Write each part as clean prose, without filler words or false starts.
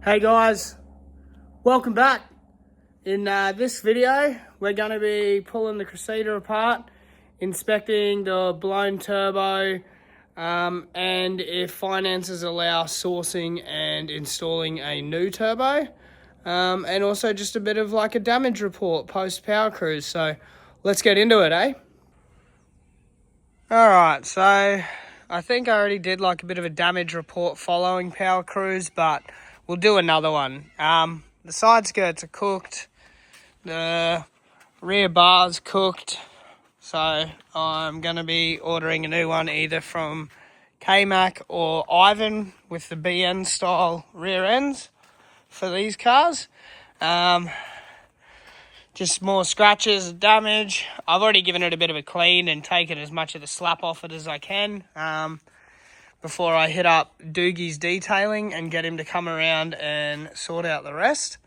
Hey guys, welcome back. In this video, we're going to be pulling the Crusader apart, inspecting the blown turbo, and if finances allow, sourcing and installing a new turbo, and also just a bit of like a damage report post Powercruise. So let's get into it, eh? Alright, so I think I already did like a bit of a damage report following Powercruise, but we'll do another one. The side skirts are cooked, the rear bar's cooked, so I'm going to be ordering a new one either from K-Mac or Ivan with the BN style rear ends for these cars. Just more scratches and damage. I've already given it a bit of a clean and taken as much of the slap off it as I can before I hit up Doogie's detailing and get him to come around and sort out the rest.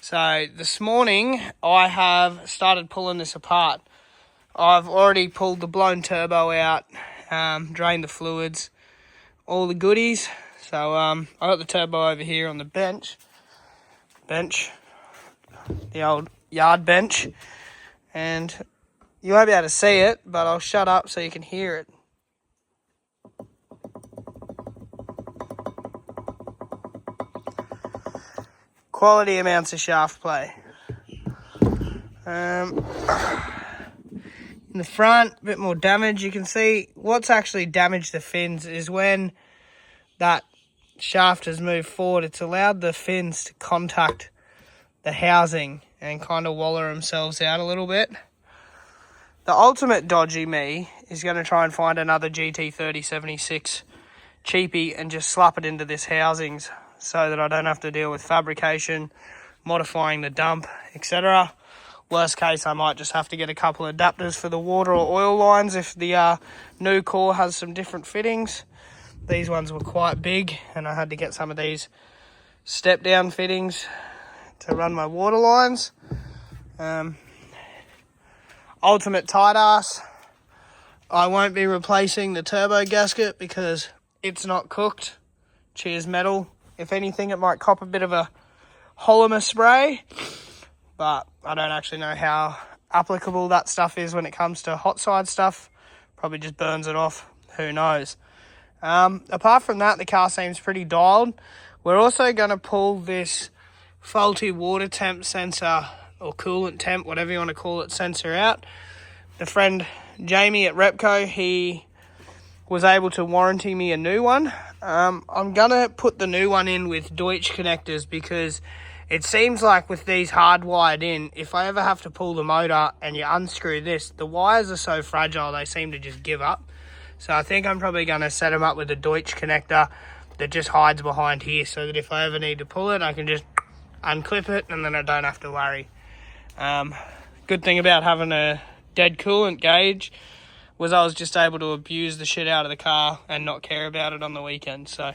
So this morning I have started pulling this apart. I've already pulled the blown turbo out, drained the fluids, all the goodies. So I got the turbo over here on the bench, the old yard bench, and you won't be able to see it, but I'll shut up so you can hear it. Quality amounts of shaft play. In the front, a bit more damage. You can see what's actually damaged the fins is when that shaft has moved forward, it's allowed the fins to contact the housing and kind of waller themselves out a little bit. The ultimate dodgy me is going to try and find another GT3076 cheapie and just slap it into this housings so that I don't have to deal with fabrication, modifying the dump, etc. Worst case, I might just have to get a couple of adapters for the water or oil lines if the new core has some different fittings. These ones were quite big and I had to get some of these step down fittings to run my water lines. Ultimate tight ass. I won't be replacing the turbo gasket because it's not cooked. Cheers metal. If anything, it might cop a bit of a Holymer spray, but I don't actually know how applicable that stuff is when it comes to hot side stuff. Probably just burns it off. Who knows? Apart from that, the car seems pretty dialed. We're also going to pull this faulty water temp sensor or coolant temp, whatever you want to call it, sensor out. The friend Jamie at Repco, he was able to warranty me a new one. I'm going to put the new one in with Deutsch connectors because it seems like with these hardwired in, if I ever have to pull the motor and you unscrew this, the wires are so fragile they seem to just give up. So I think I'm probably going to set them up with a Deutsch connector that just hides behind here so that if I ever need to pull it, I can just unclip it and then I don't have to worry. Good thing about having a dead coolant gauge was I was just able to abuse the shit out of the car and not care about it on the weekend. So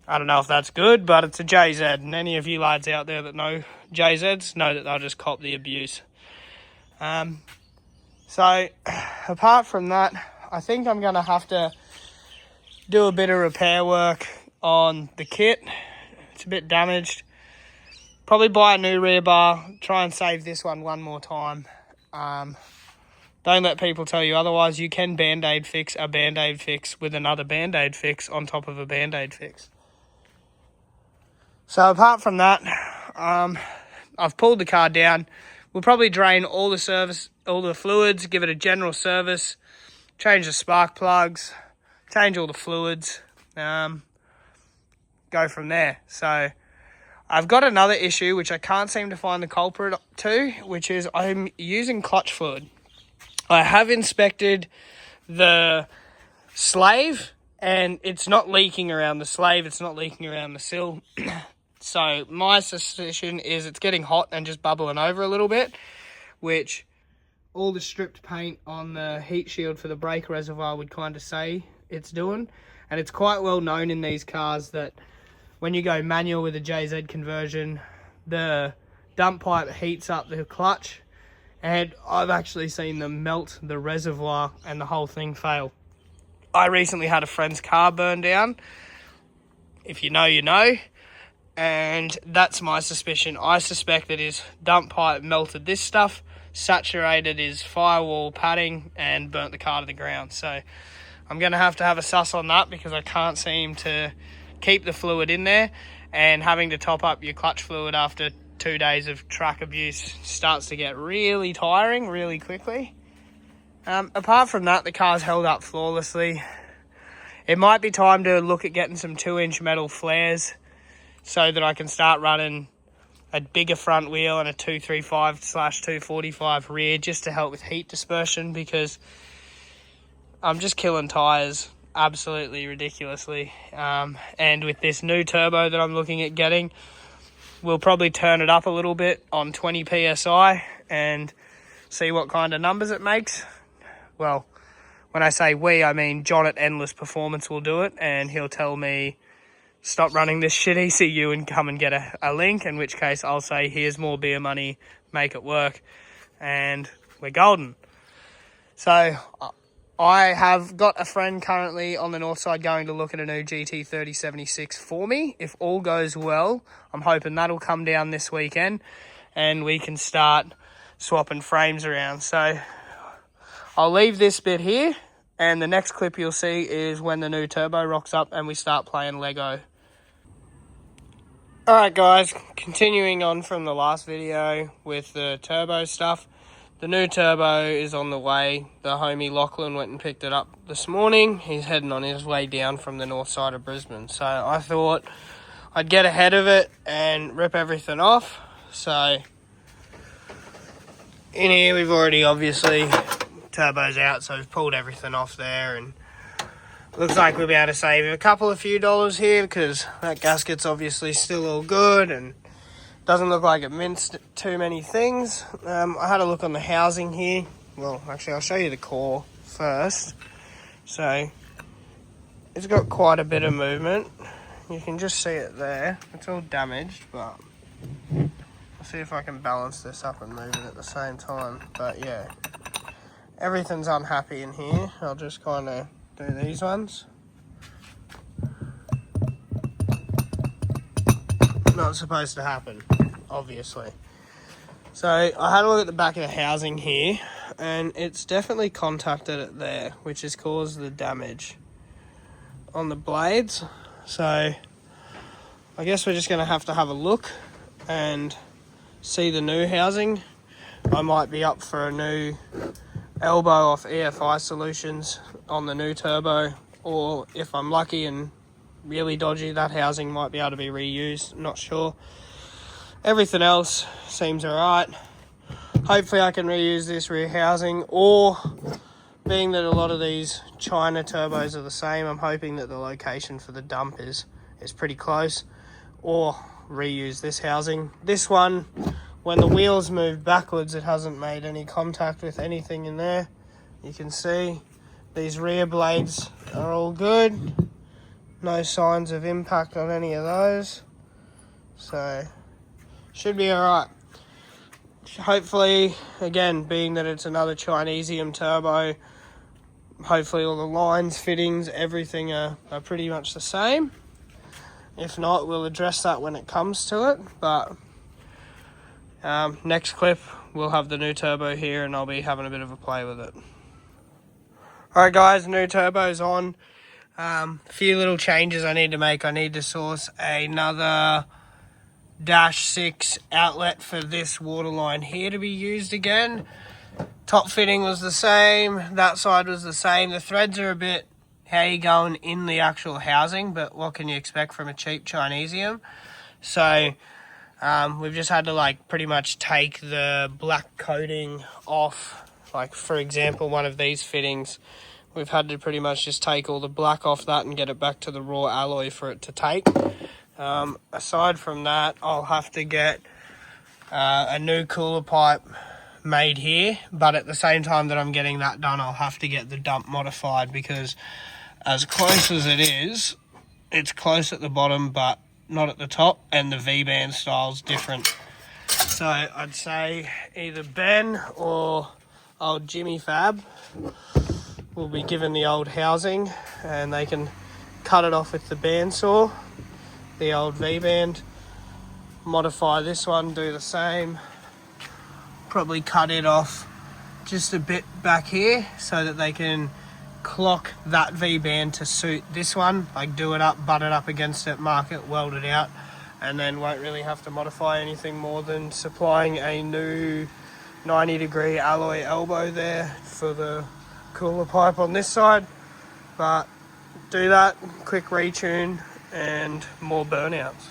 I don't know if that's good, but it's a JZ, and any of you lads out there that know JZs know that they'll just cop the abuse. So apart from that, I think I'm going to have to do a bit of repair work on the kit. It's a bit damaged. Probably buy a new rear bar, try and save this one more time. Don't let people tell you otherwise. You can Band-Aid fix a Band-Aid fix with another Band-Aid fix on top of a Band-Aid fix. So apart from that, I've pulled the car down. We'll probably drain all the fluids, give it a general service, change the spark plugs, change all the fluids, go from there. So I've got another issue which I can't seem to find the culprit to, which is I'm using clutch fluid. I have inspected the slave and it's not leaking around the slave, it's not leaking around the sill. So my suspicion is it's getting hot and just bubbling over a little bit, which all the stripped paint on the heat shield for the brake reservoir would kind of say it's doing. And it's quite well known in these cars that when you go manual with a JZ conversion, the dump pipe heats up the clutch, and I've actually seen them melt the reservoir and the whole thing fail. I recently had a friend's car burn down. If you know, you know. and that's my suspicion. I suspect that his dump pipe melted this stuff, saturated his firewall padding, and burnt the car to the ground. So I'm going to have a suss on that, because I can't seem to keep the fluid in there, and having to top up your clutch fluid after 2 days of track abuse starts to get really tiring really quickly. Apart from that, the car's held up flawlessly. It might be time to look at getting some 2-inch metal flares so that I can start running a bigger front wheel and a 235/245 rear, just to help with heat dispersion, because I'm just killing tyres absolutely ridiculously. And with this new turbo that I'm looking at getting, we'll probably turn it up a little bit on 20 PSI and see what kind of numbers it makes. Well, when I say we, I mean John at Endless Performance will do it, and he'll tell me, stop running this shit ECU and come and get a link, in which case I'll say, here's more beer money, make it work, and we're golden. So I have got a friend currently on the north side going to look at a new GT 3076 for me. If all goes well, I'm hoping that'll come down this weekend and we can start swapping frames around. So I'll leave this bit here, and the next clip you'll see is when the new turbo rocks up and we start playing Lego. Alright guys, continuing on from the last video with the turbo stuff. The new turbo is on the way. The homie Lachlan went and picked it up this morning. He's heading on his way down from the north side of Brisbane. So I thought I'd get ahead of it and rip everything off. So in here we've already, obviously, turbo's out, so we've pulled everything off there, and looks like we'll be able to save a couple of few dollars here, because that gasket's obviously still all good and doesn't look like it minced too many things. I had a look on the housing here. Well, actually, I'll show you the core first. So it's got quite a bit of movement. You can just see it there. It's all damaged, but I'll see if I can balance this up and move it at the same time. But yeah, everything's unhappy in here. I'll just kind of do these ones. Not supposed to happen, obviously. So I had a look at the back of the housing here, and it's definitely contacted it there, which has caused the damage on the blades. So I guess we're just going to have a look and see the new housing. I might be up for a new elbow off EFI Solutions on the new turbo, or if I'm lucky and really dodgy, that housing might be able to be reused. Not sure. Everything else seems alright. Hopefully I can reuse this rear housing, or being that a lot of these China turbos are the same, I'm hoping that the location for the dump is pretty close, or reuse this housing. This one, when the wheels move backwards, it hasn't made any contact with anything in there. You can see these rear blades are all good. No signs of impact on any of those. So should be alright. Hopefully, again, being that it's another Chinesium turbo, hopefully all the lines, fittings, everything are pretty much the same. If not, we'll address that when it comes to it. But next clip, we'll have the new turbo here, and I'll be having a bit of a play with it. Alright guys, new turbo's on. A few little changes I need to make. I need to source another -6 outlet for this waterline here to be used again. Top fitting was the same, that side was the same. The threads are a bit how you going in the actual housing, but what can you expect from a cheap Chinesium? So we've just had to pretty much take the black coating off. Like, for example, one of these fittings, we've had to pretty much just take all the black off that and get it back to the raw alloy for it to take. Aside from that, I'll have to get a new cooler pipe made here, but at the same time that I'm getting that done, I'll have to get the dump modified, because as close as it is, it's close at the bottom but not at the top, and the V-band style's different. So I'd say either Ben or old Jimmy Fab will be given the old housing, and they can cut it off with the bandsaw, the old V-band. modify this one, do the same. Probably cut it off just a bit back here so that they can clock that V-band to suit this one, like do it up, butt it up against it, mark it, weld it out, and then won't really have to modify anything more than supplying a new 90-degree alloy elbow there for the cooler pipe on this side. But do that, quick retune and more burnouts.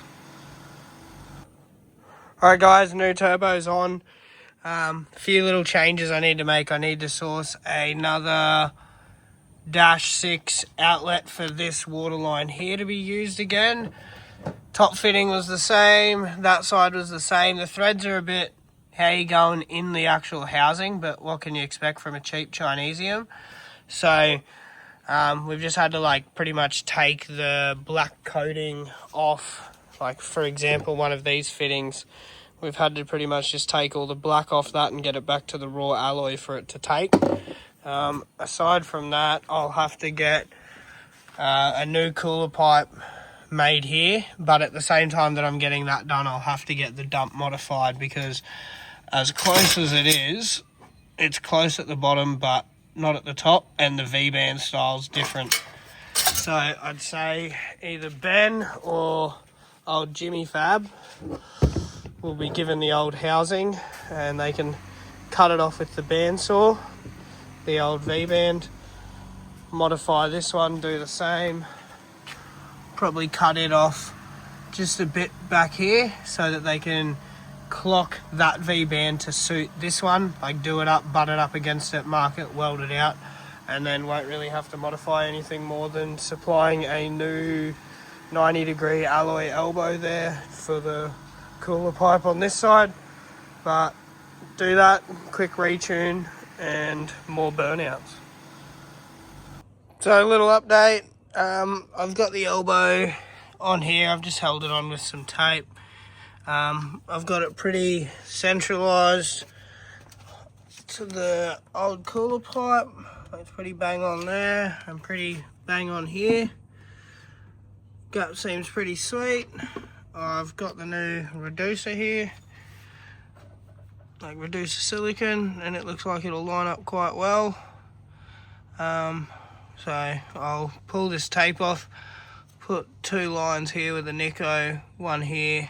Alright guys, new turbo's on. A few little changes I need to make. I need to source another -6 outlet for this waterline here to be used again. Top fitting was the same, that side was the same. The threads are a bit how you going in the actual housing, but what can you expect from a cheap Chinesium? So we've just had to like pretty much take the black coating off. Like for example, one of these fittings, we've had to pretty much just take all the black off that and get it back to the raw alloy for it to take. Aside from that, I'll have to get a new cooler pipe made here, but at the same time that I'm getting that done, I'll have to get the dump modified, because as close as it is, it's close at the bottom but not at the top, and the V-band style's different. So I'd say either Ben or old Jimmy Fab will be given the old housing and they can cut it off with the bandsaw, the old V-band, modify this one, do the same. Probably cut it off just a bit back here so that they can clock that V-band to suit this one, like do it up, butt it up against it, mark it, weld it out, and then won't really have to modify anything more than supplying a new 90-degree alloy elbow there for the cooler pipe on this side. But do that, quick retune and more burnouts. So a little update, I've got the elbow on here, I've just held it on with some tape. I've got it pretty centralised to the old cooler pipe. It's pretty bang on there and pretty bang on here. Gap seems pretty sweet. I've got the new reducer here, like reducer silicone, and it looks like it'll line up quite well. So I'll pull this tape off, put 2 lines here with a Nico, one here,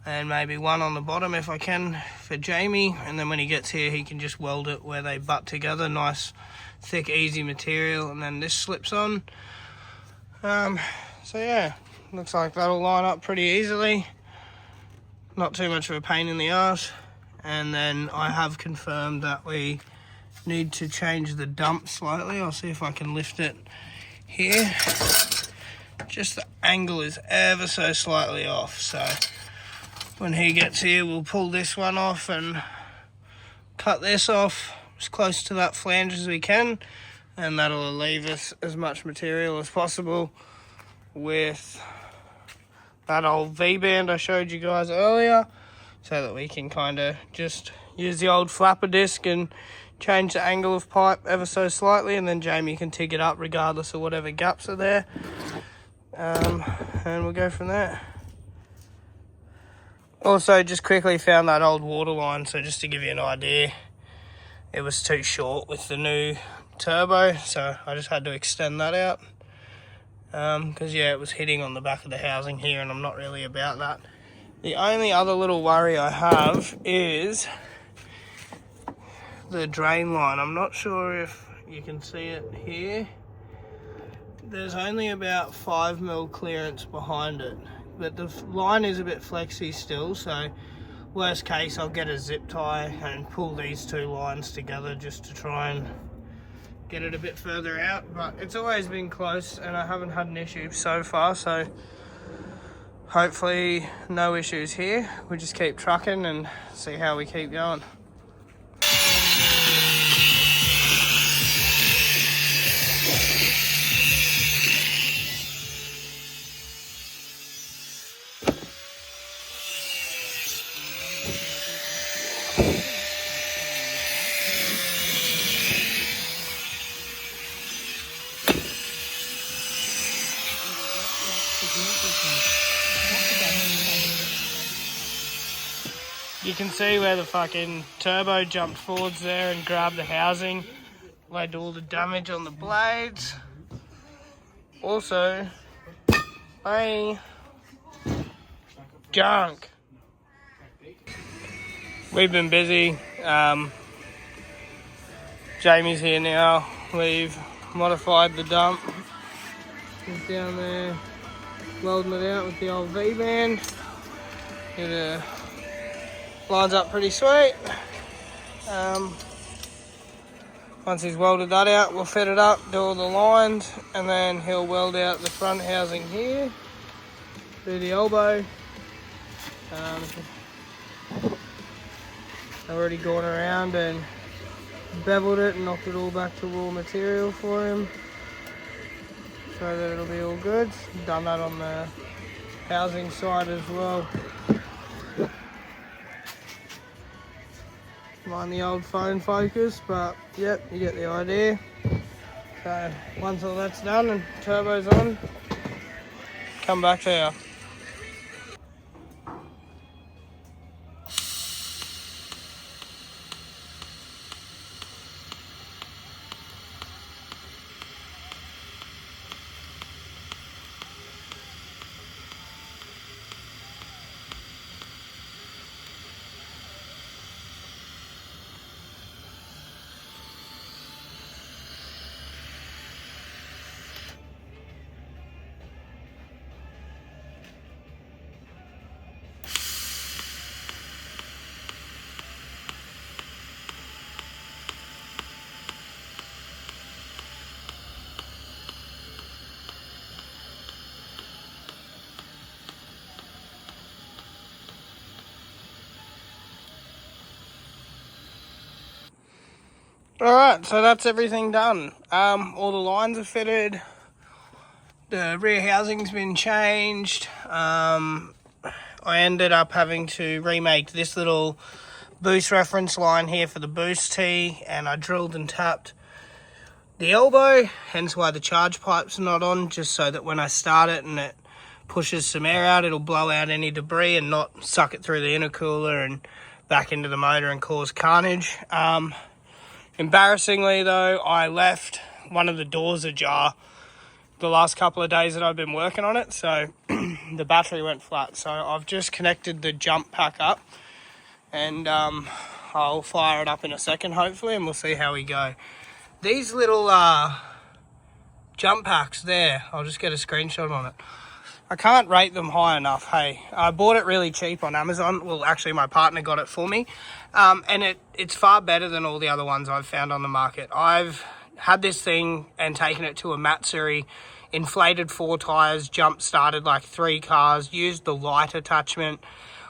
and maybe one on the bottom if I can for Jamie, and then when he gets here he can just weld it where they butt together. Nice thick easy material, and then this slips on. So yeah, looks like that'll line up pretty easily, not too much of a pain in the arse. And then I have confirmed that we need to change the dump slightly. I'll see if I can lift it here. Just the angle is ever so slightly off, so when he gets here we'll pull this one off and cut this off as close to that flange as we can, and that'll leave us as much material as possible with that old V-band I showed you guys earlier, so that we can kind of just use the old flapper disc and change the angle of pipe ever so slightly, and then Jamie can TIG it up regardless of whatever gaps are there, and we'll go from there. Also, just quickly found that old water line, so just to give you an idea, it was too short with the new turbo, so I just had to extend that out, because yeah, it was hitting on the back of the housing here, and I'm not really about that. The only other little worry I have is the drain line. I'm not sure if you can see it here. There's only about 5mm clearance behind it, but the line is a bit flexy still, so worst case I'll get a zip tie and pull these 2 lines together just to try and get it a bit further out. But it's always been close and I haven't had an issue so far, so hopefully no issues here. We just keep trucking and see how we keep going. You can see where the fucking turbo jumped forwards there and grabbed the housing. Led to all the damage on the blades. Also, junk. We've been busy. Jamie's here now. We've modified the dump. He's down there welding it out with the old V-band. It lines up pretty sweet. Once he's welded that out, we'll fit it up, do all the lines, and then he'll weld out the front housing here, do the elbow. I've already gone around and beveled it and knocked it all back to raw material for him, so that it'll be all good. Done that on the housing side as well. Mind the old phone focus, but yep, you get the idea. So once all that's done and turbo's on, come back to you. Alright, so that's everything done. All the lines are fitted. The rear housing's been changed. I ended up having to remake this little boost reference line here for the boost tee, and I drilled and tapped the elbow, hence why the charge pipe's not on, just so that when I start it and it pushes some air out, it'll blow out any debris and not suck it through the intercooler and back into the motor and cause carnage. Embarrassingly though, I left one of the doors ajar the last couple of days that I've been working on it, so the battery went flat. So I've just connected the jump pack up, and I'll fire it up in a second hopefully, and we'll see how we go. These little jump packs there, I'll just get a screenshot on it. I can't rate them high enough, hey. I bought it really cheap on Amazon. Well, actually, my partner got it for me. And it's far better than all the other ones I've found on the market. I've had this thing and taken it to a Matsuri, inflated 4 tyres, jump-started like 3 cars, used the light attachment,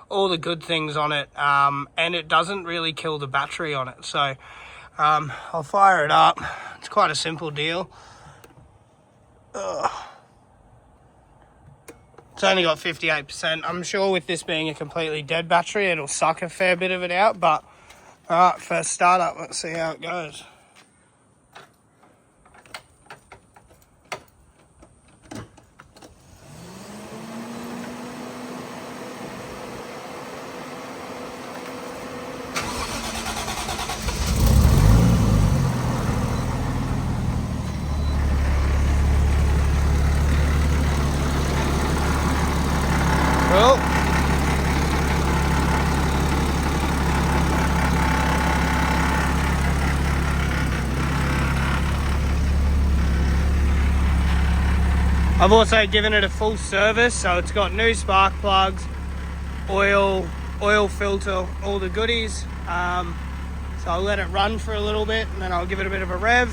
all the good things on it, and it doesn't really kill the battery on it. So I'll fire it up. It's quite a simple deal. It's only got 58%. I'm sure with this being a completely dead battery, it'll suck a fair bit of it out, but alright, first startup, let's see how it goes. Well, I've also given it a full service, so it's got new spark plugs, oil filter, all the goodies. So I'll let it run for a little bit and then I'll give it a bit of a rev.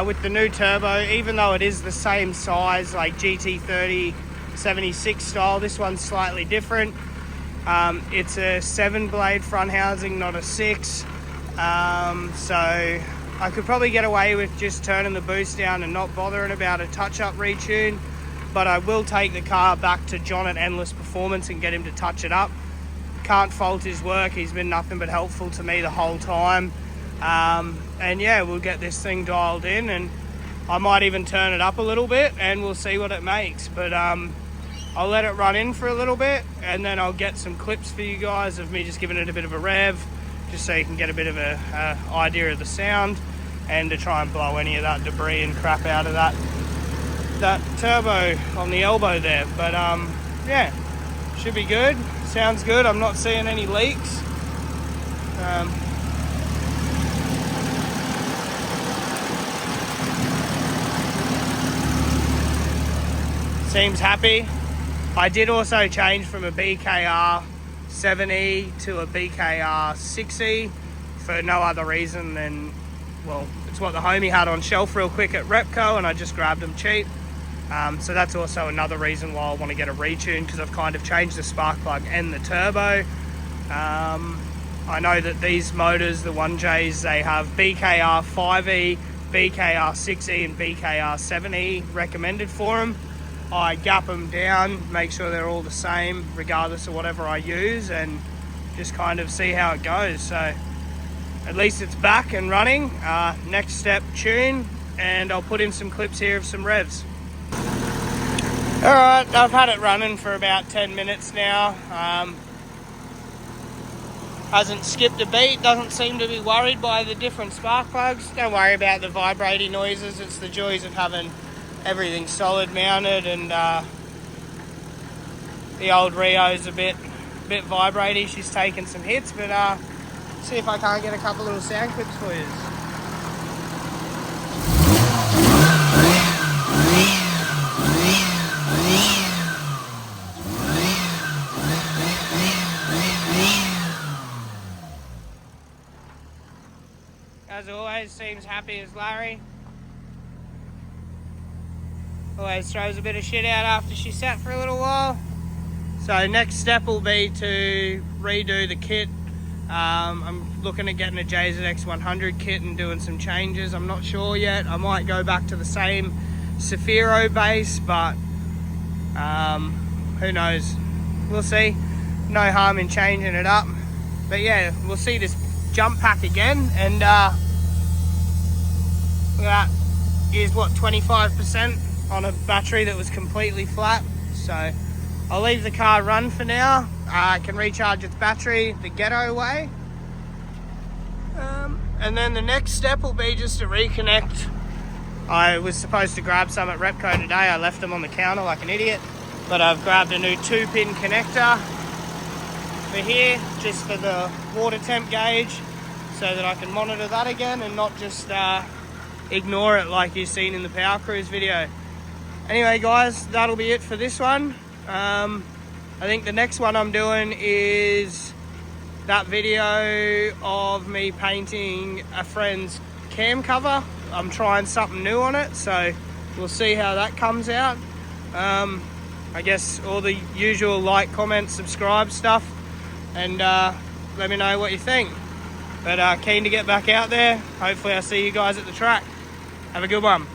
With the new turbo, even though it is the same size, like GT30 76 style, this one's slightly different. It's a 7-blade front housing, not a 6. So I could probably get away with just turning the boost down and not bothering about a touch-up retune, but I will take the car back to John at Endless Performance and get him to touch it up. Can't fault his work. He's been nothing but helpful to me the whole time. And yeah, we'll get this thing dialed in, and I might even turn it up a little bit and we'll see what it makes. But I'll let it run in for a little bit, and then I'll get some clips for you guys of me just giving it a bit of a rev, just so you can get a bit of a idea of the sound, and to try and blow any of that debris and crap out of that turbo on the elbow there. But yeah, should be good. Sounds good. I'm not seeing any leaks. Seems happy. I did also change from a BKR 7E to a BKR 6E for no other reason than, well, it's what the homie had on shelf real quick at Repco, and I just grabbed them cheap. So that's also another reason why I want to get a retune, because I've kind of changed the spark plug and the turbo. I know that these motors, the 1Js, they have BKR 5E, BKR 6E and BKR 7E recommended for them. I gap them down, make sure they're all the same regardless of whatever I use, and just kind of see how it goes. So at least it's back and running. Next step, tune, and I'll put in some clips here of some revs. Alright, I've had it running for about 10 minutes now. Hasn't skipped a beat, doesn't seem to be worried by the different spark plugs. Don't worry about the vibrating noises, it's the joys of having everything solid mounted, and the old Rio's a bit vibraty. She's taken some hits, but see if I can't get a couple little sound clips for you. As always, seems happy as Larry. Always throws a bit of shit out after she sat for a little while. So next step will be to redo the kit. I'm looking at getting a JZX 100 kit and doing some changes. I'm not sure yet. I might go back to the same Saphiro base, but who knows? We'll see. No harm in changing it up. But yeah, we'll see this jump pack again, and look at that. Is what, 25% on a battery that was completely flat. So I'll leave the car run for now. I can recharge its battery the ghetto way, and then the next step will be just to reconnect. I was supposed to grab some at Repco today. I left them on the counter like an idiot, but I've grabbed a new 2-pin connector for here, just for the water temp gauge, so that I can monitor that again and not just ignore it like you've seen in the Powercruise video. Anyway guys, that'll be it for this one. I think the next one I'm doing is that video of me painting a friend's cam cover. I'm trying something new on it, so we'll see how that comes out. I guess all the usual like, comment, subscribe stuff, and let me know what you think. But keen to get back out there. Hopefully I'll see you guys at the track. Have a good one.